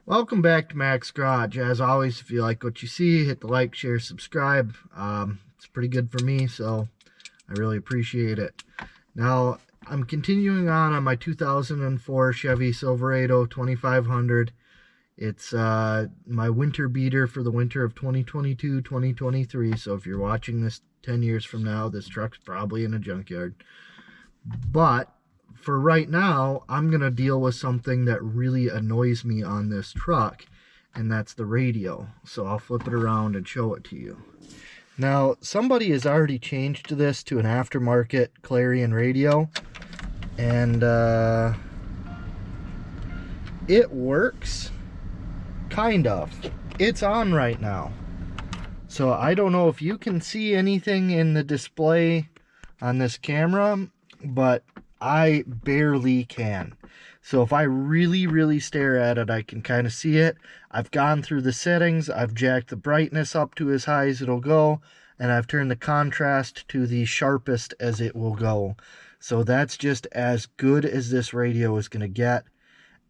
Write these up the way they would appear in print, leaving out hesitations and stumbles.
Welcome back to Mac's Garage. As always, if you like what you see, hit the like, share, subscribe. It's pretty good for me, so I really appreciate it. Now, I'm continuing on my 2004 Chevy Silverado 2500. It's my winter beater for the winter of 2022-2023, so if you're watching this 10 years from now, this truck's probably in a junkyard. But for right now, I'm going to deal with something that really annoys me on this truck, and that's the radio. So I'll flip it around and show it to you. Now, somebody has already changed this to an aftermarket Clarion radio, and it works, kind of. It's on right now. So I don't know if you can see anything in the display on this camera, but I barely can. So if I really stare at it, I can kind of see it. I've gone through the settings, I've jacked the brightness up to as high as it'll go, and I've turned the contrast to the sharpest as it will go. So that's just as good as this radio is going to get.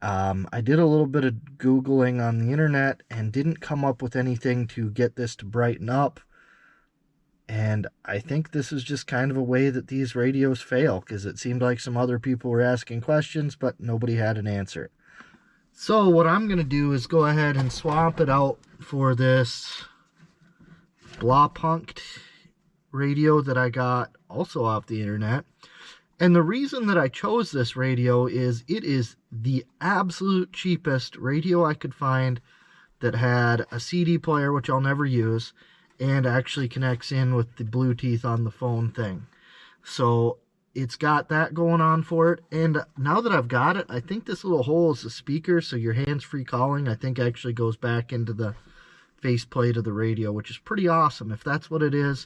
I did a little bit of Googling on the internet and didn't come up with anything to get this to brighten up. And I think this is just kind of a way that these radios fail, because it seemed like some other people were asking questions, but nobody had an answer. So what I'm going to do is go ahead and swap it out for this Blaupunkt radio that I got also off the internet. And the reason that I chose this radio is it is the absolute cheapest radio I could find that had a CD player, which I'll never use, and actually connects in with the Bluetooth on the phone thing. So it's got that going on for it. And now that I've got it, I think this little hole is the speaker, so your hands-free calling, I think, actually goes back into the faceplate of the radio, which is pretty awesome. If that's what it is,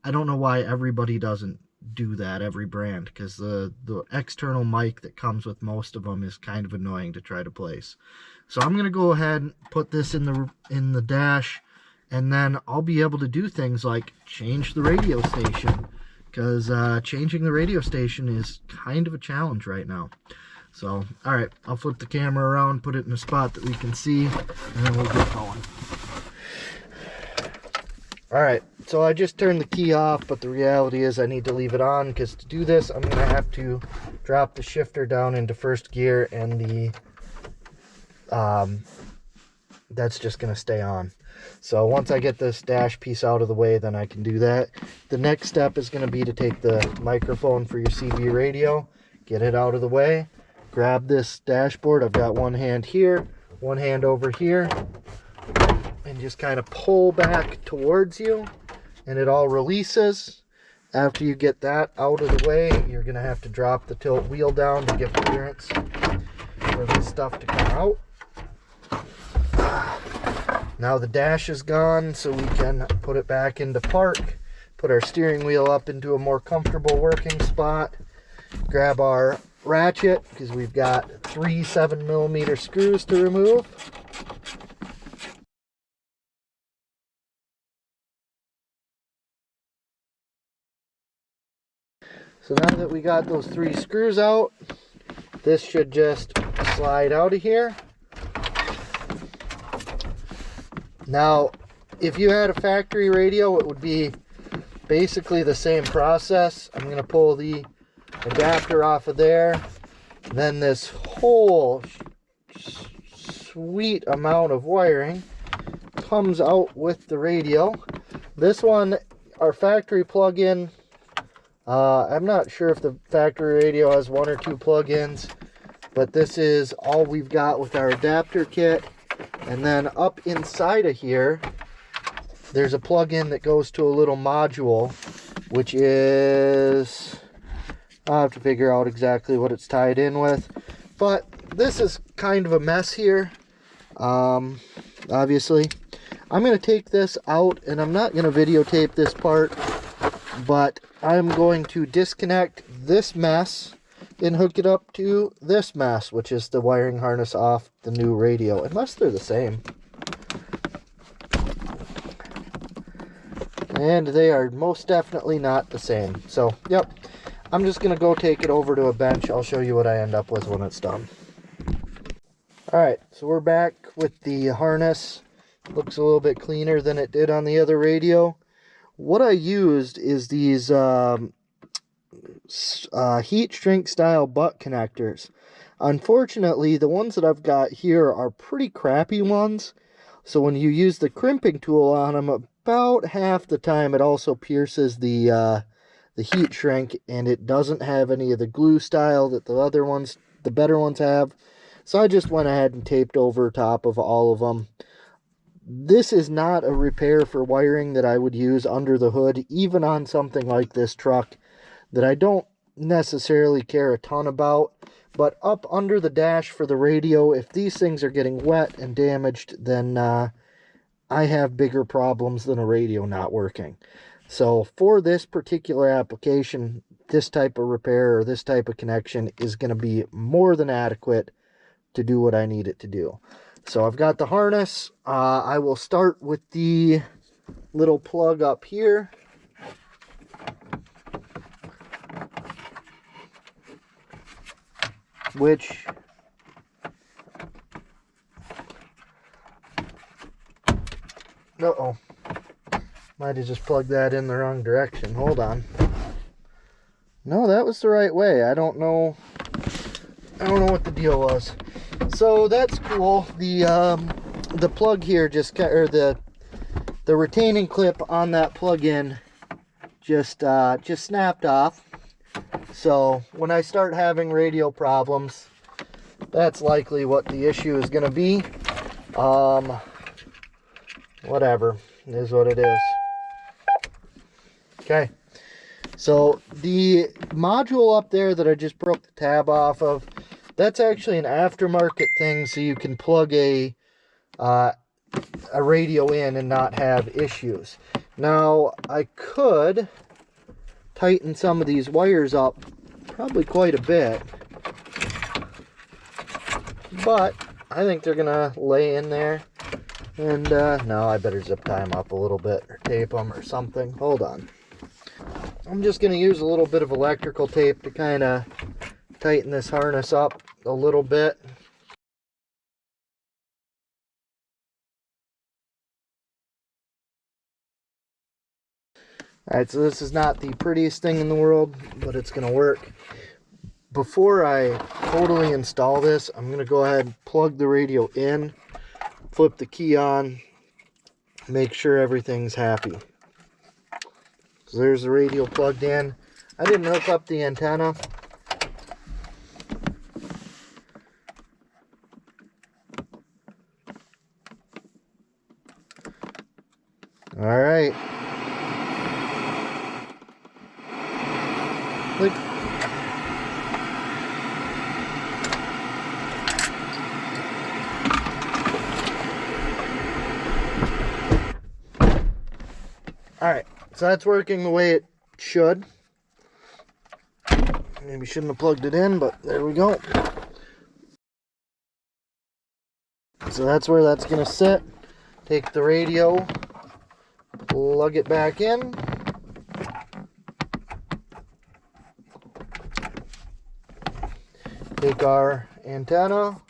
I don't know why everybody doesn't do that, every brand, because the external mic that comes with most of them is kind of annoying to try to place. So I'm going to go ahead and put this in the dash, and then I'll be able to do things like change the radio station, because changing the radio station is kind of a challenge right now. So, alright, I'll flip the camera around, put it in a spot that we can see, and then we'll get going. Alright, so I just turned the key off, but the reality is I need to leave it on, because to do this, I'm going to have to drop the shifter down into first gear, and that's just going to stay on. So once I get this dash piece out of the way, then I can do that. The next step is going to be to take the microphone for your CB radio, get it out of the way, grab this dashboard. I've got one hand here, one hand over here, and just kind of pull back towards you, and it all releases. After you get that out of the way, you're going to have to drop the tilt wheel down to give clearance for this stuff to come out. Now the dash is gone, so we can put it back into park, put our steering wheel up into a more comfortable working spot, grab our ratchet, because we've got 3 7mm screws to remove. So now that we got those 3 screws out, this should just slide out of here. Now, if you had a factory radio, it would be basically the same process. I'm going to pull the adapter off of there. Then this whole sweet amount of wiring comes out with the radio. This one, our factory plug-in, I'm not sure if the factory radio has 1 or 2 plug-ins, but this is all we've got with our adapter kit. And then up inside of here, there's a plug-in that goes to a little module, which is, I'll have to figure out exactly what it's tied in with. But this is kind of a mess here, obviously. I'm going to take this out, and I'm not going to videotape this part, but I'm going to disconnect this mess and hook it up to this mess, which is the wiring harness off the new radio, unless they're the same. And they are most definitely not the same. So, yep, I'm just going to go take it over to a bench. I'll show you what I end up with when it's done. Alright, so we're back with the harness. Looks a little bit cleaner than it did on the other radio. What I used is these heat shrink style butt connectors. Unfortunately, the ones that I've got here are pretty crappy ones. So when you use the crimping tool on them, about half the time it also pierces the heat shrink, and it doesn't have any of the glue style that the other ones, the better ones, have. So I just went ahead and taped over top of all of them. This is not a repair for wiring that I would use under the hood, even on something like this truck that I don't necessarily care a ton about. But up under the dash for the radio, if these things are getting wet and damaged, then I have bigger problems than a radio not working. So for this particular application, this type of repair or this type of connection is going to be more than adequate to do what I need it to do. So I've got the harness. I will start with the little plug up here. Which uh-oh, might have just plugged that in the wrong direction. Hold on. No, that was the right way. I don't know what the deal was. So that's cool. The plug here just, or the retaining clip on that plug-in just snapped off. So when I start having radio problems, that's likely what the issue is going to be. Whatever, it is what it is. Okay, so the module up there that I just broke the tab off of, that's actually an aftermarket thing, so you can plug a radio in and not have issues. Now, I could tighten some of these wires up probably quite a bit, but I think they're gonna lay in there. And no, I better zip tie them up a little bit or tape them or something. Hold on. I'm just gonna use a little bit of electrical tape to kind of tighten this harness up a little bit. Alright, so this is not the prettiest thing in the world, but it's going to work. Before I totally install this, I'm going to go ahead and plug the radio in, flip the key on, make sure everything's happy. So there's the radio plugged in. I didn't hook up the antenna. Alright. Look. Alright, so that's working the way it should. Maybe shouldn't have plugged it in, but there we go. So that's where that's going to sit. Take the radio, plug it back in. Take our antenna,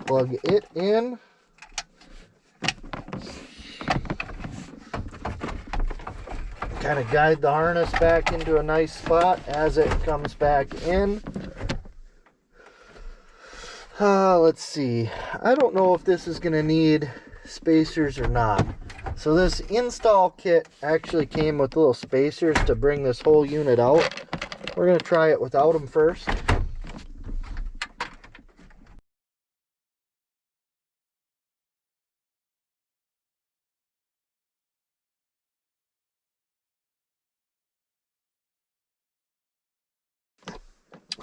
plug it in. Kind of guide the harness back into a nice spot as it comes back in. Let's see. I don't know if this is going to need spacers or not. So this install kit actually came with little spacers to bring this whole unit out. We're going to try it without them first.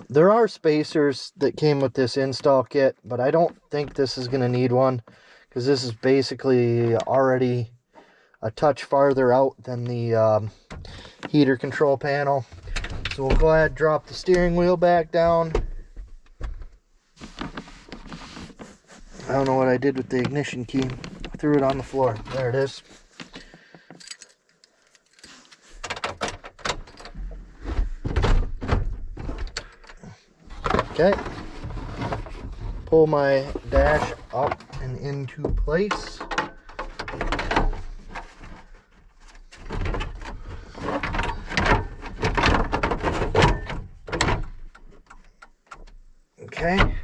There are spacers that came with this install kit, but I don't think this is going to need one because this is basically already a touch farther out than the heater control panel. So we'll go ahead and drop the steering wheel back down. I don't know what I did with the ignition key. I threw it on the floor. There it is. Okay. pull my dash up and into place. Okay.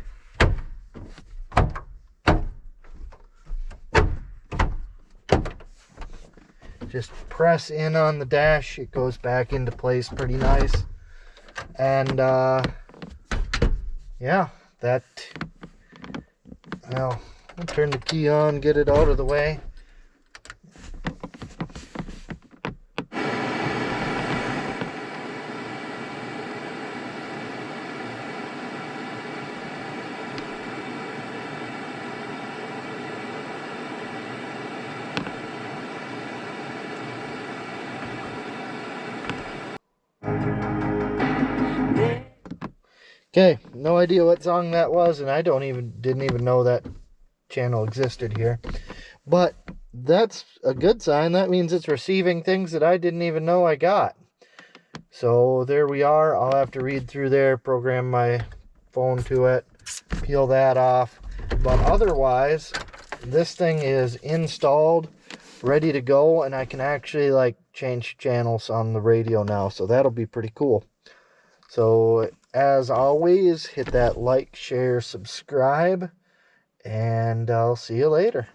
Just press in on the dash, it goes back into place pretty nice. And yeah, that, well, I'll turn the key on, get it out of the way. Okay, no idea what song that was, and I didn't even know that channel existed here. But that's a good sign. That means it's receiving things that I didn't even know I got. So there we are. I'll have to read through there, program my phone to it, peel that off. But otherwise, this thing is installed, ready to go, and I can actually like change channels on the radio now. So that'll be pretty cool. So as always, hit that like, share, subscribe, and I'll see you later.